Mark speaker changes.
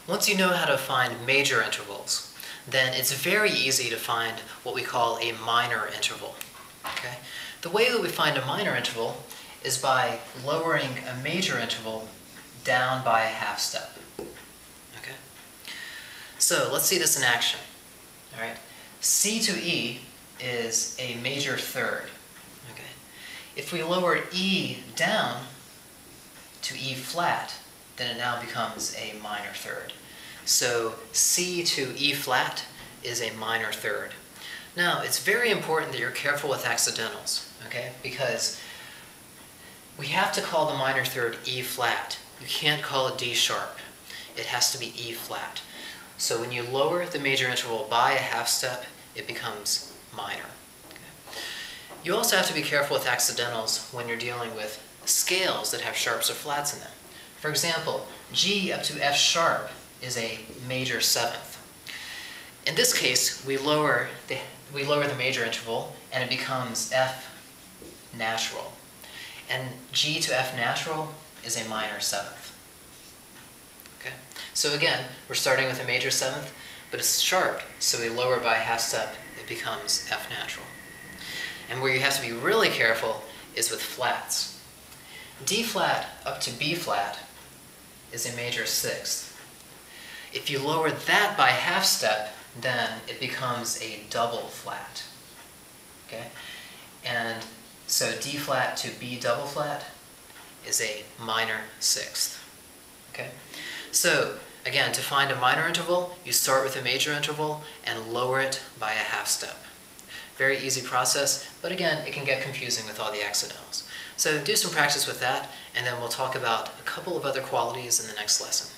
Speaker 1: Once you know how to find major intervals, then it's very easy to find what we call a minor interval. Okay? The way that we find a minor interval is by lowering a major interval down by a half step. Okay? So let's see this in action. All right? C to E is a major third. Okay? If we lower E down to E flat, then it now becomes a minor third. So C to E flat is a minor third. Now, it's very important that you're careful with accidentals, okay? Because we have to call the minor third E flat. You can't call it D sharp. It has to be E flat. So when you lower the major interval by a half step, it becomes minor. Okay? You also have to be careful with accidentals when you're dealing with scales that have sharps or flats in them. For example, G up to F sharp is a major seventh. In this case, we lower the major interval and it becomes F natural. And G to F natural is a minor seventh. Okay? So again, we're starting with a major seventh, but it's sharp, so we lower by a half step, it becomes F natural. And where you have to be really careful is with flats. D flat up to B flat is a major sixth. If you lower that by half step, then it becomes a double flat. Okay? And so D flat to B double flat is a minor sixth. Okay? So again, to find a minor interval, you start with a major interval and lower it by a half step. Very easy process, but again, it can get confusing with all the accidentals. So do some practice with that, and then we'll talk about a couple of other qualities in the next lesson.